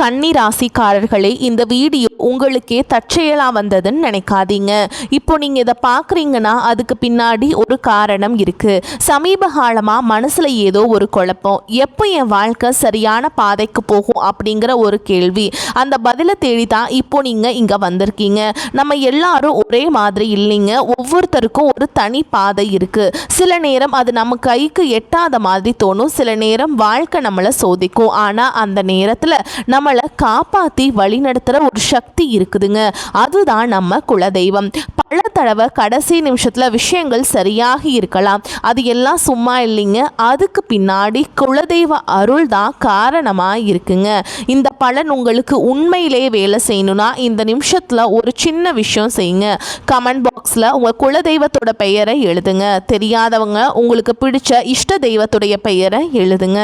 கன்னி ராசிக்காரர்களே, இந்த வீடியோ உங்களுக்கே தற்செயலா வந்ததுன்னு நினைக்காதீங்க. இப்போ நீங்க இதை பார்க்குறீங்கன்னா அதுக்கு பின்னாடி ஒரு காரணம் இருக்கு. சமீப காலமா மனசுல ஏதோ ஒரு குழப்பம், எப்போ என் வாழ்க்கை சரியான பாதைக்கு போகும் அப்படிங்கிற ஒரு கேள்வி. அந்த பதிலை தேடி தான் இப்போ நீங்க இங்க வந்திருக்கீங்க. நம்ம எல்லாரும் ஒரே மாதிரி இல்லைங்க. ஒவ்வொருத்தருக்கும் ஒரு தனி பாதை இருக்கு. சில நேரம் அது நம்ம கைக்கு எட்டாத மாதிரி தோணும், சில நேரம் வாழ்க்கை நம்மளை சோதிக்கும். ஆனா அந்த நேரத்துல நம்மளை காப்பாற்றி வழிநடத்துகிற ஒரு சக்தி இருக்குதுங்க. அதுதான் நம்ம குலதெய்வம். பல தடவை கடைசி நிமிஷத்தில் விஷயங்கள் சரியாக இருக்கலாம், அது எல்லாம் சும்மா இல்லைங்க. அதுக்கு பின்னாடி குலதெய்வ அருள் தான் காரணமாக இருக்குங்க. இந்த பலன் உங்களுக்கு உண்மையிலேயே வேலை செய்யணும்னா இந்த நிமிஷத்தில் ஒரு சின்ன விஷயம் செய்யுங்க. கமெண்ட் பாக்ஸில் உங்கள் குலதெய்வத்தோட பெயரை எழுதுங்க. தெரியாதவங்க உங்களுக்கு பிடிச்ச இஷ்ட தெய்வத்துடைய பெயரை எழுதுங்க.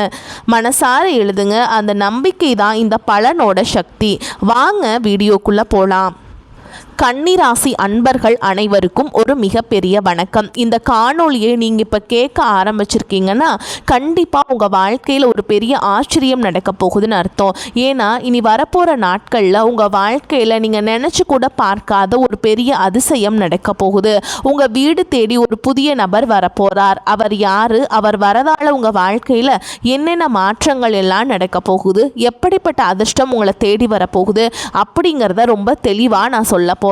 மனசார எழுதுங்க. அந்த நம்பிக்கை தான் இந்த பலனோட சக்தி. வாங்க வீடியோக்குள்ள போலாம். கன்னிராசி அன்பர்கள் அனைவருக்கும் ஒரு மிகப்பெரிய வணக்கம். இந்த காணொலியை நீங்கள் இப்போ கேட்க ஆரம்பிச்சிருக்கீங்கன்னா கண்டிப்பாக உங்கள் வாழ்க்கையில் ஒரு பெரிய ஆச்சரியம் நடக்க போகுதுன்னு அர்த்தம். ஏன்னா இனி வரப்போகிற நாட்களில் உங்கள் வாழ்க்கையில் நீங்கள் நினச்சி கூட பார்க்காத ஒரு பெரிய அதிசயம் நடக்க போகுது. உங்கள் வீடு தேடி ஒரு புதிய நபர் வரப்போகிறார். அவர் யார், அவர் வரதால் உங்கள் வாழ்க்கையில் என்னென்ன மாற்றங்கள் எல்லாம் நடக்க போகுது, எப்படிப்பட்ட அதிர்ஷ்டம் உங்களை தேடி வரப்போகுது அப்படிங்கிறத ரொம்ப தெளிவாக நான் சொல்ல போகிறேன்.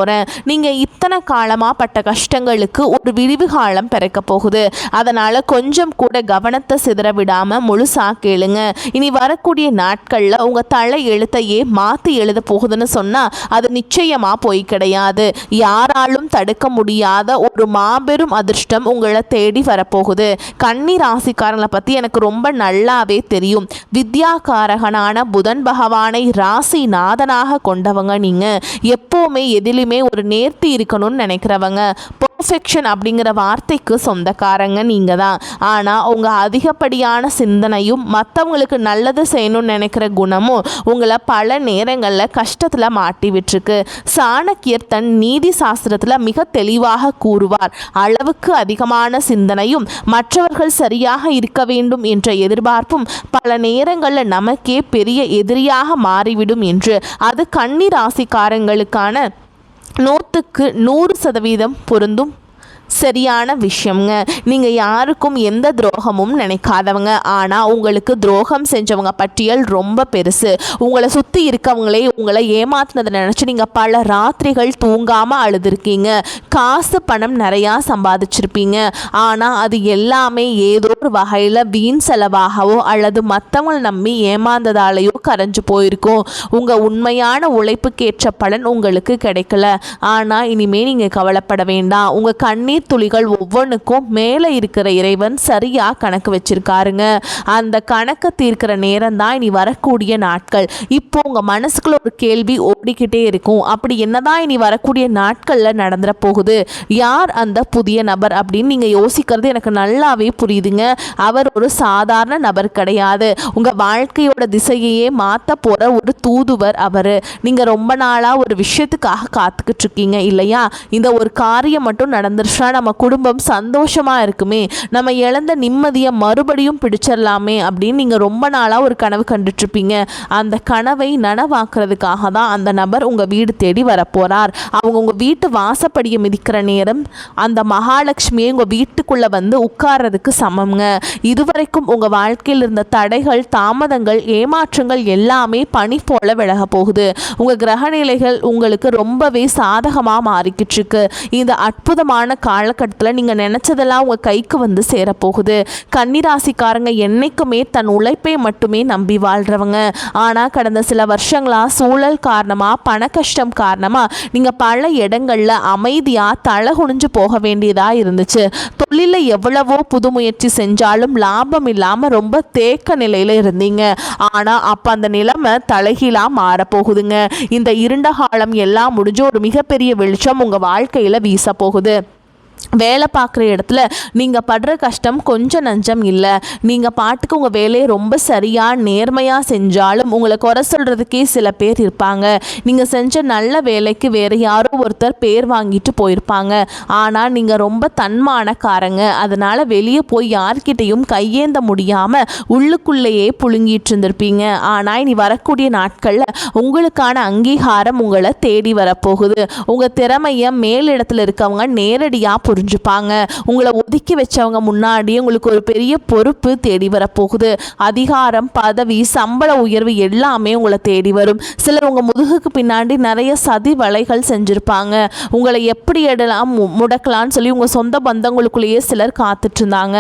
நீங்க இத்தனை காலமா பட்ட கஷ்டங்களுக்கு ஒரு விடிவு காலம் பிறக்க போகுது. அதனால கொஞ்சம் கூட கவனத்தை சிதற விடாம முழுசா கேளுங்க. இனி வரக்கூடிய நாட்கள்ல உங்க தலை எழுத்தையே மாத்தி எழுத போகுதுன்னு சொன்னா அது நிச்சயமா போய் கிடையாது. யாராலும் தடுக்க முடியாத ஒரு மாபெரும் அதிர்ஷ்டம் உங்களை தேடி வரப்போகுது. கன்னி ராசிக்காரங்களை பத்தி எனக்கு ரொம்ப நல்லாவே தெரியும். வித்யாகாரகனான புதன் பகவானை ராசி நாதனாக கொண்டவங்க நீங்க. எப்பவுமே எதிலுமே ஒரு நேர்த்தி இருக்கணும்னு நினைக்கிறவங்க. பெர்ஃபெக்ஷன் அப்படிங்கிற வார்த்தைக்கு சொந்தக்காரங்க நீங்க தான். ஆனால் உங்கள் அதிகப்படியான சிந்தனையும் மற்றவங்களுக்கு நல்லது செய்யணும்னு நினைக்கிற குணமும் உங்களை பல நேரங்களில் கஷ்டத்தில் மாட்டி விட்டுருக்கு. சாணக்கியர் தன் நீதி சாஸ்திரத்தில் மிக தெளிவாக கூறுவார், அளவுக்கு அதிகமான சிந்தனையும் மற்றவர்கள் சரியாக இருக்க வேண்டும் என்ற எதிர்பார்ப்பும் பல நேரங்களில் நமக்கே பெரிய எதிரியாக மாறிவிடும் என்று. அது கன்னி ராசிக்காரங்களுக்கான 100க்கு 100% பொருந்தும் சரியான விஷயங்க. நீங்கள் யாருக்கும் எந்த துரோகமும் நினைக்காதவங்க. ஆனால் உங்களுக்கு துரோகம் செஞ்சவங்க பட்டியல் ரொம்ப பெருசு. உங்களை சுற்றி இருக்கவங்களே உங்களை ஏமாத்தினதை நினச்சி நீங்கள் பல ராத்திரிகள் தூங்காமல் அழுதுருக்கீங்க. காசு பணம் நிறையா சம்பாதிச்சிருப்பீங்க. ஆனால் அது எல்லாமே ஏதோ ஒரு வகையில் வீண் செலவாகவோ அல்லது மற்றவங்களை நம்பி ஏமாந்ததாலேயோ கரைஞ்சு போயிருக்கும். உங்கள் உண்மையான உழைப்புக்கேற்ற பலன் உங்களுக்கு கிடைக்கல. ஆனால் இனிமேல் நீங்கள் கவலைப்பட வேண்டாம். உங்கள் கண்ணீர் துளிகள் ஒவ்வொன்றுக்கும் மேலே இருக்கிற இறைவன் சரியா கணக்கு வச்சிருக்காருங்க. அந்த கணக்கு தீர்க்கிற நேரம் தான் இனி வரக்கூடிய நாட்கள். இப்போ உங்க மனசுக்குள்ள ஒரு கேள்வி ஓடிக்கிட்டே இருக்கும், அப்படி என்னதான் இனி வரக்கூடிய நாட்கள்ல நடந்துட போகுது, யார் அந்த புதிய நபர் அப்படின்னு நீங்க யோசிக்கிறது எனக்கு நல்லாவே புரியுதுங்க. அவர் ஒரு சாதாரண நபர் கிடையாது. உங்க வாழ்க்கையோட திசையையே மாத்த போற ஒரு தூதுவர் அவரு. நீங்க ரொம்ப நாளா ஒரு விஷயத்துக்காக காத்துக்கிட்டு இருக்கீங்க இல்லையா? இந்த ஒரு காரியம் மட்டும் நடந்துருச்சா நம்ம குடும்பம் சந்தோஷமா இருக்குமே, நம்ம இழந்த நிம்மதியை மறுபடியும் பிடிச்சிடலாமே அப்படின்னு நீங்க ரொம்ப நாளா ஒரு கனவு கண்டுட்டு இருப்பீங்க. அந்த கனவை நனவாக்குறதுக்காக தான் அந்த நபர் உங்க வீடு தேடி வரப்போறார். அவங்க உங்க வீட்டு வாசப்படியை மிதிக்கிற நேரம் அந்த மகாலட்சுமியை உங்க வீட்டுக்குள்ள வந்து உட்கார்றதுக்கு சமம்ங்க. இதுவரைக்கும் உங்க வாழ்க்கையில் இருந்த தடைகள், தாமதங்கள், ஏமாற்றங்கள் எல்லாமே பனி போல விலக போகுது. உங்க கிரகநிலைகள் உங்களுக்கு ரொம்பவே சாதகமா மாறிக்கிட்டு இருக்கு. இந்த அற்புதமான காலகட்டத்தில் நீங்கள் நினச்சதெல்லாம் உங்கள் கைக்கு வந்து சேரப்போகுது. கன்னிராசிக்காரங்க என்னைக்குமே தன் உழைப்பை மட்டுமே நம்பி வாழ்கிறவங்க. ஆனால் கடந்த சில வருஷங்களாக சூழல் காரணமாக, பண கஷ்டம் காரணமாக நீங்கள் பல இடங்களில் அமைதியாக தலை குனிஞ்சு போக வேண்டியதாக இருந்துச்சு. தொழிலில் எவ்வளவோ புது முயற்சி செஞ்சாலும் லாபம் இல்லாமல் ரொம்ப தேக்க நிலையில் இருந்தீங்க. ஆனால் அப்போ அந்த நிலைமை தலைகீழாக மாறப்போகுதுங்க. இந்த இருண்ட காலம் எல்லாம் முடிஞ்சு ஒரு மிகப்பெரிய வெளிச்சம் உங்கள் வாழ்க்கையில் வீச போகுது. வேலை பார்க்குற இடத்துல நீங்கள் படுற கஷ்டம் கொஞ்சம் நஞ்சம் இல்லை. நீங்கள் பாட்டுக்கு உங்கள் வேலையை ரொம்ப சரியாக நேர்மையாக செஞ்சாலும் உங்களை குறை சொல்கிறதுக்கே சில பேர் இருப்பாங்க. நீங்கள் செஞ்ச நல்ல வேலைக்கு வேறு யாரோ ஒருத்தர் பேர் வாங்கிட்டு போயிருப்பாங்க. ஆனால் நீங்கள் ரொம்ப தன்மானக்காரங்க. அதனால் வெளியே போய் யார்கிட்டையும் கையேந்த முடியாமல் உள்ளுக்குள்ளேயே புழுங்கிட்டு இருந்திருப்பீங்க. ஆனால் இனி வரக்கூடிய நாட்களில் உங்களுக்கான அங்கீகாரம் உங்களை தேடி வரப்போகுது. உங்கள் திறமையை மேலிடத்தில் இருக்கவங்க நேரடியாக புரிஞ்சுப்பாங்க. உங்களை ஒதுக்கி வச்சவங்க முன்னாடி உங்களுக்கு ஒரு பெரிய பொறுப்பு தேடி வரப்போகுது. அதிகாரம், பதவி, சம்பள உயர்வு எல்லாமே உங்களை தேடி வரும். சிலர் உங்கள் முதுகுக்கு பின்னாடி நிறைய சதி வலைகள் செஞ்சுருப்பாங்க. உங்களை எப்படி இடலாம் முடக்கலான்னு சொல்லி உங்கள் சொந்த பந்தங்களுக்குள்ளேயே சிலர் காத்துட்டு இருந்தாங்க.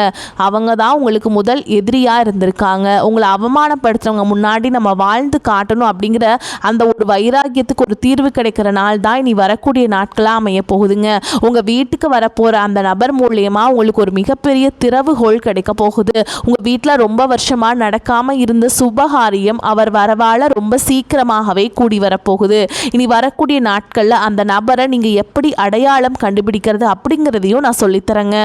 அவங்க தான் உங்களுக்கு முதல் எதிரியாக இருந்திருக்காங்க. உங்களை அவமானப்படுத்துறவங்க முன்னாடி நம்ம வாழ்ந்து காட்டணும் அப்படிங்கிற அந்த ஒரு வைராக்கியத்துக்கு ஒரு தீர்வு கிடைக்கிற நாள் தான் இனி வரக்கூடிய நாட்களாக அமைய போகுதுங்க. உங்கள் வீட்டுக்கு வரப்போகிற அந்த நபர் மூலியமா உங்களுக்கு ஒரு மிகப்பெரிய திறவுகோல் கிடைக்க போகுது. உங்கள் வீட்டில் ரொம்ப வருஷமாக நடக்காமல் இருந்த சுபகாரியம் அவர் வரவாழ ரொம்ப சீக்கிரமாகவே கூடி வரப்போகுது. இனி வரக்கூடிய நாட்களில் அந்த நபரை நீங்கள் எப்படி அடையாளம் கண்டுபிடிக்கிறது அப்படிங்கிறதையும் நான் சொல்லித்தரேங்க.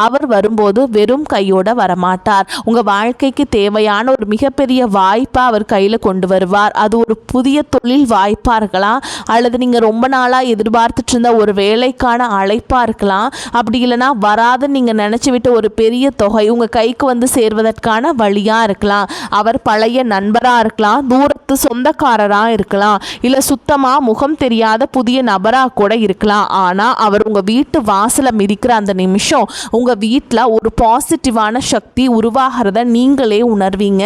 அவர் வரும்போது வெறும் கையோட வரமாட்டார். உங்கள் வாழ்க்கைக்கு தேவையான ஒரு மிகப்பெரிய வாய்ப்பை அவர் கையில் கொண்டு வருவார். அது ஒரு புதிய தொழில் வாய்ப்பாக இருக்கலாம், அல்லது நீங்கள் ரொம்ப நாளாக எதிர்பார்த்துட்டு இருந்த ஒரு வேலைக்கான அழைப்பாக இருக்கலாம். அப்படி இல்லைனா வராதுன்னு நீங்கள் நினச்சி விட்டு ஒரு பெரிய தொகை உங்கள் கைக்கு வந்து சேர்வதற்கான வழியாக இருக்கலாம். அவர் பழைய நண்பராக இருக்கலாம், தூரத்து சொந்தக்காரராக இருக்கலாம், இல்லை சுத்தமாக முகம் தெரியாத புதிய நபராக கூட இருக்கலாம். ஆனால் அவர் உங்கள் வீட்டு வாசலை மிதிக்கிற அந்த நிமிஷம் உங்கள் வீட்டில் ஒரு பாசிட்டிவான சக்தி உருவாகிறத நீங்களே உணர்வீங்க.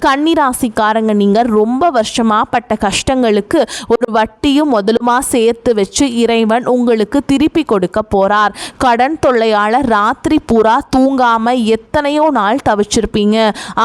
கன்னிராசிக்காரங்க, நீங்கள் ரொம்ப வருஷமாக பட்ட கஷ்டங்களுக்கு ஒரு வட்டியும் முதலுமா சேர்த்து வச்சு இறைவன் உங்களுக்கு திருப்பி கொடுக்க போகிறார். கடன் தொல்லையால் ராத்திரி பூரா தூங்காமல் எத்தனையோ நாள் தவிச்சிருப்பீங்க.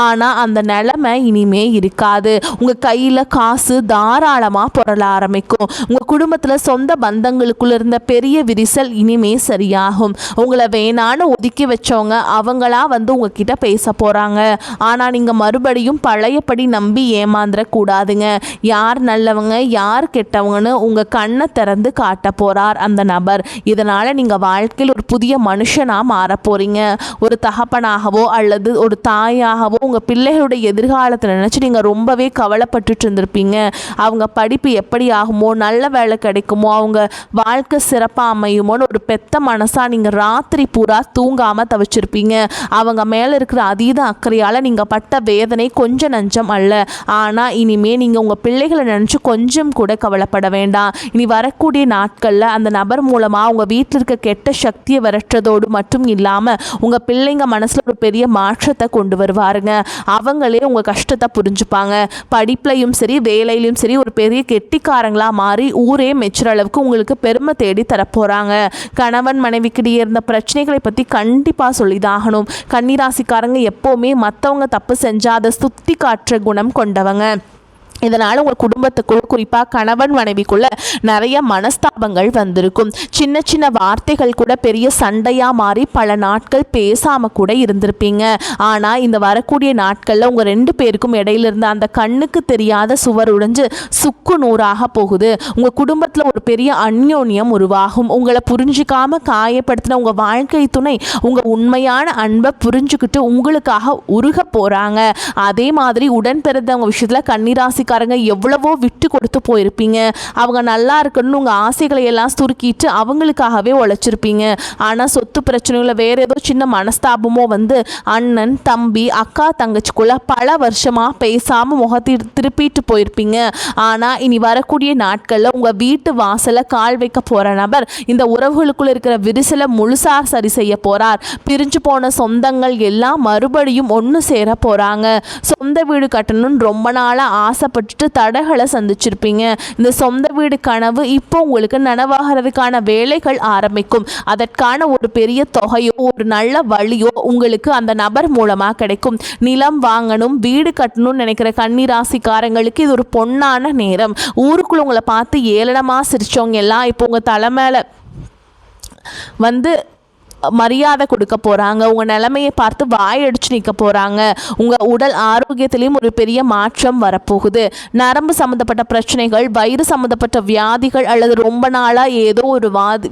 ஆனால் அந்த நிலைமை இனிமே இருக்காது. உங்கள் கையில் காசு தாராளமாக புரள ஆரம்பிக்கும். உங்கள் குடும்பத்தில் சொந்த பந்தங்களுக்குள்ள இருந்த பெரிய விரிசல் இனிமே சரியாகும். உங்களை வேணான்னு ஒதுக்கி வச்சவங்க அவங்களா வந்து உங்ககிட்ட பேச போகிறாங்க. ஆனால் நீங்கள் மறுபடியும் பழையபடி நம்பி ஏமாந்துடக்கூடாதுங்க. யார் நல்லவங்க யார் கெட்டவங்கன்னு உங்கள் கண்ணை திறந்து காட்ட போகிறார் அந்த நபர். இதனால் நீங்கள் வாழ்க்கையில் ஒரு புதிய மனுஷனாக மாற போகிறீங்க. ஒரு தகப்பனாகவோ அல்லது ஒரு தாயாகவோ உங்கள் பிள்ளைகளுடைய எதிர்காலத்தில் நினச்சி நீங்கள் ரொம்பவே கவலைப்பட்டுட்டு இருந்திருப்பீங்க. அவங்க படிப்பு எப்படி ஆகுமோ, நல்ல வேலை கிடைக்குமோ, அவங்க வாழ்க்கை சிறப்பாக அமையுமோன்னு ஒரு பெத்த மனசாக நீங்கள் ராத்திரி பூரா தூங்காமல் தவிச்சிருப்பீங்க. அவங்க மேலே இருக்கிற அதீத அக்கறையால் நீங்கள் பட்ட வேதனை கொஞ்சம் நஞ்சம் அல்ல. ஆனால் இனிமேல் நீங்கள் உங்கள் பிள்ளைகளை நினச்சி கொஞ்சம் கூட கவலைப்பட வேண்டாம். இனி வரக்கூடிய நாட்களில் அந்த நபர் மூலமாக உங்கள் வீட்டில் இருக்க கெட்ட சக்தியை விரட்டுறதோடு மட்டும் இல்லாமல் உங்கள் பிள்ளைங்க மனசில் ஒரு பெரிய மாற்றத்தை கொண்டு வருவாருங்க. அவங்களே உங்கள் கஷ்டத்தை புரிஞ்சுப்பாங்க. படிப்புலையும் சரி வேலையிலையும் சரி ஒரு பெரிய கெட்டிக்காரங்களாக மாறி ஊரே மெச்சுற அளவுக்கு உங்களுக்கு பெருமை தேடி தரப்போகிறாங்க. கணவன் மனைவிக்கிடையே இருந்த பிரச்சனைகளை பற்றி கண்டிப்பாக சொல்லிதாகணும். கன்னிராசிக்காரங்க எப்போவுமே மற்றவங்க தப்பு செஞ்சால் அதை சுத்தி காட்டுற குணம் கொண்டவங்க. இதனால் உங்கள் குடும்பத்துக்குள்ள குறிப்பாக கணவன் மனைவிக்குள்ள நிறைய மனஸ்தாபங்கள் வந்திருக்கும். சின்ன சின்ன வார்த்தைகள் கூட பெரிய சண்டையாக மாறி பல நாட்கள் பேசாமல் கூட இருந்திருப்பீங்க. ஆனால் இந்த வரக்கூடிய நாட்களில் உங்கள் ரெண்டு பேருக்கும் இடையில இருந்த அந்த கண்ணுக்கு தெரியாத சுவர் உடைஞ்சு சுக்கு நூறாக போகுது. உங்கள் குடும்பத்தில் ஒரு பெரிய அந்யோன்யம் உருவாகும். உங்களை புரிஞ்சிக்காமல் காயப்படுத்தின உங்கள் வாழ்க்கை துணை உங்கள் உண்மையான அன்பை புரிஞ்சுக்கிட்டு உங்களுக்காக உருக போகிறாங்க. அதே மாதிரி உடன் பிறந்தவங்க விஷயத்தில் கன்னிராசி எவ்வளவோ விட்டு கொடுத்து போயிருப்பீங்க. அவங்க நல்லா இருக்கணும்னு உங்க ஆசைகளை எல்லாம் சுருக்கிட்டு அவங்களுக்காகவே உழைச்சிருப்பீங்க. ஆனா சொத்து பிரச்சனைகளை வேற ஏதோ சின்ன மனஸ்தாபமோ வந்து அண்ணன் தம்பி அக்கா தங்கச்சிக்குள்ள பல வருஷமா பேசாம முகத்தை திருப்பிட்டு போயிருப்பீங்க. ஆனா இனி வரக்கூடிய நாட்கள்ல உங்க வீட்டு வாசல கால் வைக்க போற நபர் இந்த உறவுகளுக்குள்ள இருக்கிற விரிசலை முழுசா சரி செய்ய போறார். பிரிஞ்சு போன சொந்தங்கள் எல்லாம் மறுபடியும் ஒன்று சேர போறாங்க. சொந்த வீடு கட்டணும்னு ரொம்ப நாளா ஆசைப்பட்டு தடைகளை சந்திச்சிருப்பீங்க. இந்த சொந்த வீடு கனவு இப்போ உங்களுக்கு நனவாகிறதுக்கான வேலைகள் ஆரம்பிக்கும். அதற்கான ஒரு பெரிய தொகையோ ஒரு நல்ல வழியோ உங்களுக்கு அந்த நபர் மூலமா கிடைக்கும். நிலம் வாங்கணும் வீடு கட்டணும்னு நினைக்கிற கன்னிராசிக்காரங்களுக்கு இது ஒரு பொன்னான நேரம். ஊருக்குள்ள உங்களை பார்த்து ஏளனமா சிரிச்சவங்க எல்லாம் இப்போ உங்க தலைமையில வந்து மரியாதை கொடுக்க போகிறாங்க. உங்கள் நிலைமையை பார்த்து வாயடிச்சு நிற்க போகிறாங்க. உங்கள் உடல் ஆரோக்கியத்திலையும் ஒரு பெரிய மாற்றம் வரப்போகுது. நரம்பு சம்மந்தப்பட்ட பிரச்சனைகள், வயிறு சம்மந்தப்பட்ட வியாதிகள் அல்லது ரொம்ப நாளாக ஏதோ ஒரு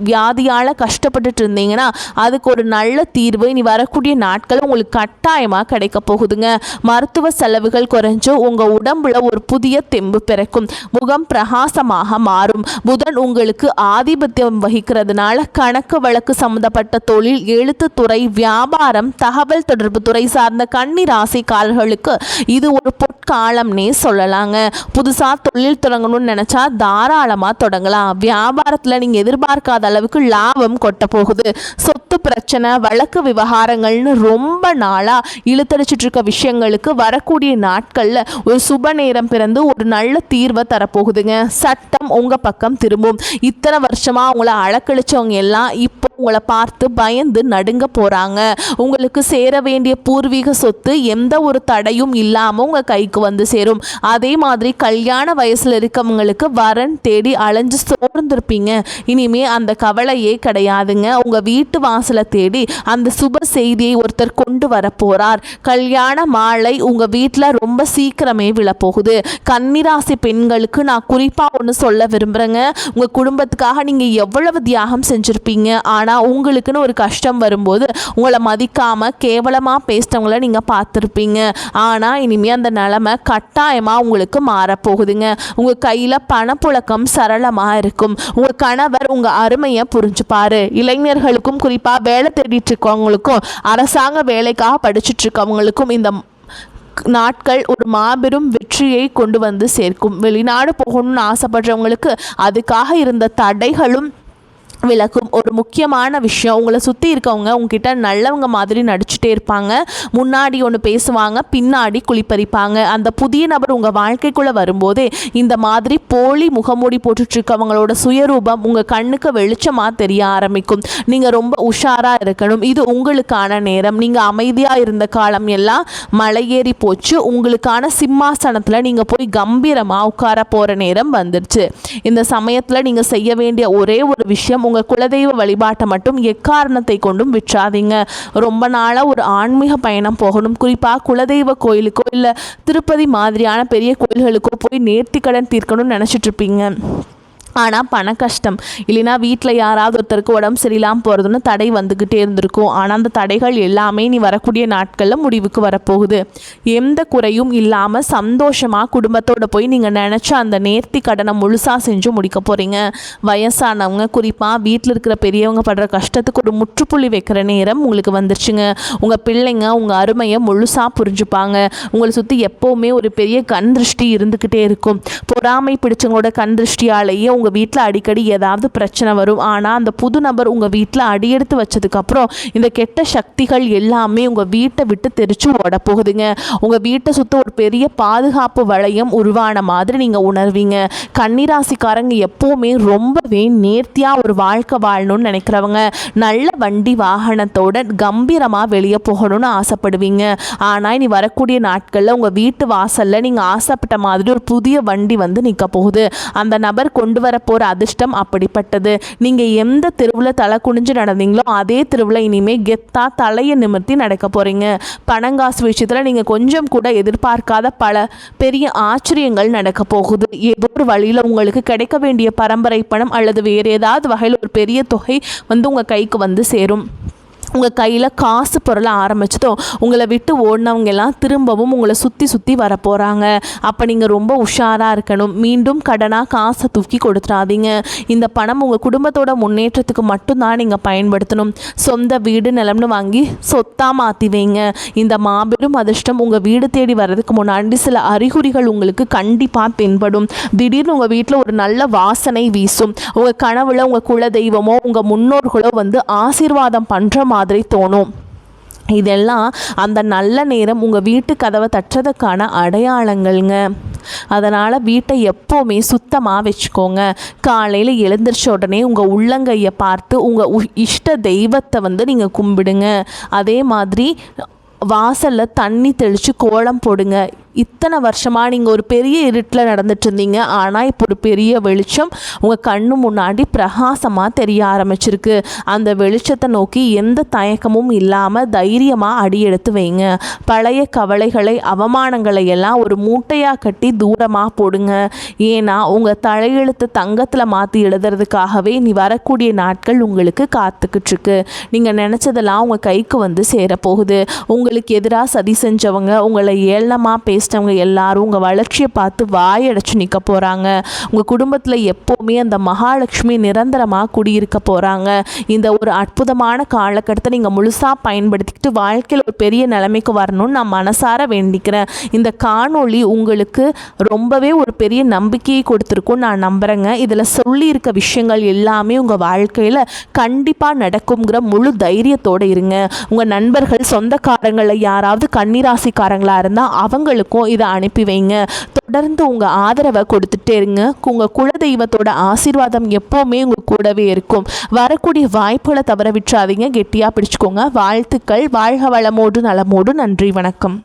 வியாதியால் கஷ்டப்பட்டுட்டு இருந்தீங்கன்னா அதுக்கு ஒரு நல்ல தீர்வு இனி வரக்கூடிய நாட்கள் உங்களுக்கு கட்டாயமாக கிடைக்க போகுதுங்க. மருத்துவ செலவுகள் குறைஞ்சு உங்கள் உடம்புல ஒரு புதிய தெம்பு பிறக்கும். முகம் பிரகாசமாக மாறும். புதன் உங்களுக்கு ஆதிபத்தியம் வகிக்கிறதுனால கணக்கு வழக்கு சம்மந்தப்பட்ட தொழில், எழுத்துத்துறை, வியாபாரம், தகவல் தொடர்பு துறை சார்ந்த கன்னி ராசிக்காரர்களுக்கு இது ஒரு பொற்காலம்னே சொல்லலாங்க. புதுசாக தொழில் தொடங்கணும்னு நினச்சா தாராளமாக தொடங்கலாம். வியாபாரத்தில் நீங்கள் எதிர்பார்க்காத அளவுக்கு லாபம் கொட்ட போகுது. சொத்து பிரச்சனை, வழக்கு விவகாரங்கள்னு ரொம்ப நாளாக இழுத்தடிச்சிட்டு இருக்க விஷயங்களுக்கு வரக்கூடிய நாட்களில் ஒரு சுப நேரம் பிறந்து ஒரு நல்ல தீர்வை தரப்போகுதுங்க. சட்டம் உங்கள் பக்கம் திரும்பும். இத்தனை வருஷமாக உங்களை அலக்கழிச்சவங்க எல்லாம் இப்போ உங்களை பார்த்து பயந்து நடுங்க போகிறாங்க. உங்களுக்கு சேர வேண்டிய பூர்வீக சொத்து எந்த ஒரு தடையும் இல்லாமல் உங்கள் கைக்கு வந்து சேரும். அதே மாதிரி கல்யாண வயசில் இருக்கவங்களுக்கு வரன் தேடி அலைஞ்சு சோர்ந்திருப்பீங்க. இனிமே அந்த கவலையே கிடையாதுங்க. உங்கள் வீட்டு வாசலை தேடி அந்த சுப செய்தியை ஒருத்தர் கொண்டு வர போகிறார். கல்யாண மாலை உங்கள் வீட்டில் ரொம்ப சீக்கிரமே விழப்போகுது. கன்னிராசி பெண்களுக்கு நான் குறிப்பாக ஒன்று சொல்ல விரும்புகிறேங்க. உங்கள் குடும்பத்துக்காக நீங்கள் எவ்வளவு தியாகம் செஞ்சுருப்பீங்க. ஆனால் உங்களுக்குன்னு ஒரு கஷ்டம் வரும்போது உங்களை மதிக்காமல் கேவலமாக பேசினவங்கள நீங்கள் பார்த்துருப்பீங்க. ஆனால் இனிமேல் அந்த நிலைமை கட்டாயமாக உங்களுக்கு மாறப்போகுதுங்க. உங்கள் கையில் பணப்புழக்கம் சரளமாக இருக்கும். உங்கள் கணவர் உங்கள் அருமையை புரிஞ்சுப்பார். இளைஞர்களுக்கும் குறிப்பாக வேலை தேடிட்டு இருக்கவங்களுக்கும் அரசாங்க வேலைக்காக படிச்சுட்டு இருக்கவங்களுக்கும் இந்த நாட்கள் ஒரு மாபெரும் வெற்றியை கொண்டு வந்து சேர்க்கும். வெளிநாடு போகணும்னு ஆசைப்படுறவங்களுக்கு அதுக்காக இருந்த தடைகளும் விளக்கும். ஒரு முக்கியமான விஷயம், உங்களை சுற்றி இருக்கவங்க உங்ககிட்ட நல்லவங்க மாதிரி நடிச்சுட்டே இருப்பாங்க. முன்னாடி ஒன்று பேசுவாங்க, பின்னாடி குளிப்பறிப்பாங்க. அந்த புதிய நபர் உங்கள் வாழ்க்கைக்குள்ளே வரும்போதே இந்த மாதிரி போலி முகமூடி போட்டுட்ருக்கவங்களோட சுயரூபம் உங்கள் கண்ணுக்கு வெளிச்சமாக தெரிய ஆரம்பிக்கும். நீங்கள் ரொம்ப உஷாராக இருக்கணும். இது உங்களுக்கான நேரம். நீங்கள் அமைதியாக இருந்த காலம் எல்லாம் மலையேறி போச்சு. உங்களுக்கான சிம்மாசனத்தில் நீங்கள் போய் கம்பீரமாக உட்கார போகிற நேரம் வந்துடுச்சு. இந்த சமயத்தில் நீங்கள் செய்ய வேண்டிய ஒரே ஒரு விஷயம், உங்கள் குலதெய்வ வழிபாட்டை மட்டும் எக்காரணத்தை கொண்டும் விற்றாதீங்க. ரொம்ப நாளாக ஒரு ஆன்மீக பயணம் போகணும், குறிப்பாக குலதெய்வ கோயிலுக்கோ இல்லை திருப்பதி மாதிரியான பெரிய கோயில்களுக்கோ போய் நேர்த்திக்கடன் தீர்க்கணும்னு நினச்சிட்டு இருப்பீங்க. ஆனால் பண கஷ்டம் இல்லைனா வீட்டில் யாராவது ஒருத்தருக்கு உடம்பு சரியில்லாமல் போகிறதுன்னு தடை வந்துக்கிட்டே இருந்திருக்கும். ஆனால் அந்த தடைகள் எல்லாமே நீ வரக்கூடிய நாட்களில் முடிவுக்கு வரப்போகுது. எந்த குறையும் இல்லாமல் சந்தோஷமாக குடும்பத்தோடு போய் நீங்கள் நினச்ச அந்த நேர்த்தி கடனை முழுசாக செஞ்சு முடிக்க போகிறீங்க. வயசானவங்க குறிப்பாக வீட்டில் இருக்கிற பெரியவங்க படுற கஷ்டத்துக்கு ஒரு முற்றுப்புள்ளி வைக்கிற நேரம் உங்களுக்கு வந்துருச்சுங்க. உங்கள் பிள்ளைங்க உங்கள் அருமையை முழுசாக புரிஞ்சுப்பாங்க. உங்களை சுற்றி எப்போவுமே ஒரு பெரிய கண் திருஷ்டி இருந்துக்கிட்டே இருக்கும். பொறாமை பிடிச்சவங்களோட கண் திருஷ்டியாலேயே உங்கள் வீட்டில் அடிக்கடி ஏதாவது பிரச்சனை வரும். ஆனால் அந்த புது நபர் உங்கள் வீட்டில் அடியெடுத்து வச்சதுக்கப்புறம் இந்த கெட்ட சக்திகள் எல்லாமே உங்கள் வீட்டை விட்டு தெரிச்சு ஓட போகுதுங்க. உங்கள் வீட்டை சுற்றி ஒரு பெரிய பாதுகாப்பு வளையம் உருவான மாதிரி நீங்கள் உணர்வீங்க. கன்னிராசிக்காரங்க எப்போவுமே ரொம்பவே நேர்த்தியாக ஒரு வாழ்க்கை வாழணும்னு நினைக்கிறவங்க. நல்ல வண்டி வாகனத்தோட கம்பீரமாக வெளியே போகணும்னு ஆசைப்படுவீங்க. ஆனால் இனி வரக்கூடிய நாட்களில் உங்கள் வீட்டு வாசலில் நீங்கள் ஆசைப்பட்ட மாதிரி ஒரு புதிய வண்டி வந்து நிற்க போகுது. அந்த நபர் கொண்டு வர போகிற அதிர்ஷ்டம் அப்படிப்பட்டது. நீங்கள் எந்த தெருவில் தலை குனிஞ்சு நடந்தீங்களோ அதே தெருவில் இனிமேல் கெத்தா தலையை நிமிர்த்தி நடக்க போகிறீங்க. பணங்காசு விஷயத்தில் நீங்கள் கொஞ்சம் கூட எதிர்பார்க்காத பல பெரிய ஆச்சரியங்கள் நடக்க போகுது. ஏதோ ஒரு வழியில் உங்களுக்கு கிடைக்க வேண்டிய பரம்பரை பணம் அல்லது வேறு ஏதாவது வகையில் ஒரு பெரிய தொகை வந்து உங்கள் கைக்கு வந்து சேரும். உங்கள் கையில் காசு பொருளை ஆரம்பிச்சதும் உங்களை விட்டு ஓடினவங்க எல்லாம் திரும்பவும் உங்களை சுற்றி சுற்றி வர போகிறாங்க. அப்போ நீங்கள் ரொம்ப உஷாராக இருக்கணும். மீண்டும் கடனாக காசை தூக்கி கொடுத்துடாதீங்க. இந்த பணம் உங்கள் குடும்பத்தோட முன்னேற்றத்துக்கு மட்டும்தான் நீங்கள் பயன்படுத்தணும். சொந்த வீடு நிலம்னு வாங்கி சொத்தாக மாற்றி வைங்க. இந்த மாபெரும் அதிர்ஷ்டம் உங்கள் வீடு தேடி வர்றதுக்கு முன்னாடி சில அறிகுறிகள் உங்களுக்கு கண்டிப்பாக தென்படும். திடீர்னு உங்கள் வீட்டில் ஒரு நல்ல வாசனை வீசும். உங்கள் கனவுல உங்கள் குல தெய்வமோ உங்கள் முன்னோர்களோ வந்து ஆசீர்வாதம் பண்ணுற மாதிரி தோணும். இதெல்லாம் அந்த நல்ல நேரம் உங்கள் வீட்டு கதவை தட்டுறதுக்கான அடையாளங்கள்ங்க. அதனால் வீட்டை எப்போவுமே சுத்தமாக வச்சுக்கோங்க. காலையில் எழுந்திரிச்ச உடனே உங்கள் உள்ளங்கையை பார்த்து உங்கள் இஷ்ட தெய்வத்தை வந்து நீங்கள் கும்பிடுங்க. அதே மாதிரி வாசலில் தண்ணி தெளித்து கோலம் போடுங்க. இத்தனை வருஷமாக நீங்கள் ஒரு பெரிய இருட்டில் நடந்துட்டு இருந்தீங்க, ஆனால் இப்போ ஒரு பெரிய வெளிச்சம் உங்கள் கண்ணு முன்னாடி பிரகாசமாக தெரிய ஆரம்பிச்சிருக்கு. அந்த வெளிச்சத்தை நோக்கி எந்த தயக்கமும் இல்லாமல் தைரியமாக அடி எடுத்து வைங்க. பழைய கவலைகளை அவமானங்களை எல்லாம் ஒரு மூட்டையாக கட்டி தூரமாக போடுங்க. ஏன்னா உங்கள் தலையெழுத்து தங்கத்தில் மாற்றி எழுதுறதுக்காகவே நீ வரக்கூடிய நாட்கள் உங்களுக்கு காத்துக்கிட்டு இருக்கு. நீங்கள் நினச்சதெல்லாம் உங்கள் கைக்கு வந்து சேரப்போகுது. உங்களுக்கு எதிராக சதி செஞ்சவங்க, உங்களை ஏளனமாக பேசினவங்க எல்லாரும் உங்கள் வளர்ச்சியை பார்த்து வாயடைச்சு நிற்க போகிறாங்க. உங்கள் குடும்பத்தில் எப்போவுமே அந்த மகாலட்சுமி நிரந்தரமாக குடியிருக்க போகிறாங்க. இந்த ஒரு அற்புதமான காலகட்டத்தை நீங்கள் முழுசாக பயன்படுத்திக்கிட்டு வாழ்க்கையில் ஒரு பெரிய நிலைமைக்கு வரணும்னு நான் மனசார வேண்டிக்கிறேன். இந்த காணொளி உங்களுக்கு ரொம்பவே ஒரு பெரிய நம்பிக்கையை கொடுத்துருக்கும் நான் நம்புகிறேங்க. இதில் சொல்லியிருக்க விஷயங்கள் எல்லாமே உங்கள் வாழ்க்கையில் கண்டிப்பாக நடக்குங்கிற முழு தைரியத்தோடு இருங்க. உங்கள் நண்பர்கள் சொந்தக்காரங்களை யாராவது கன்னிராசிக்காரங்களாக இருந்தால் அவங்களுக்கும் இதை அனுப்பி வைங்க. தொடர்ந்து உங்கள் ஆதரவை கொடுத்துட்டே இருங்க. உங்கள் குலதெய்வத்தோட ஆசீர்வாதம் எப்போவுமே உங்கள் கூடவே இருக்கும். வரக்கூடிய வாய்ப்புகளை தவற விட்டுறாதீங்க. கெட்டியாக பிடிச்சுக்கோங்க. வாழ்த்துக்கள். வாழ்க வளமோடு நலமோடு. நன்றி. வணக்கம்.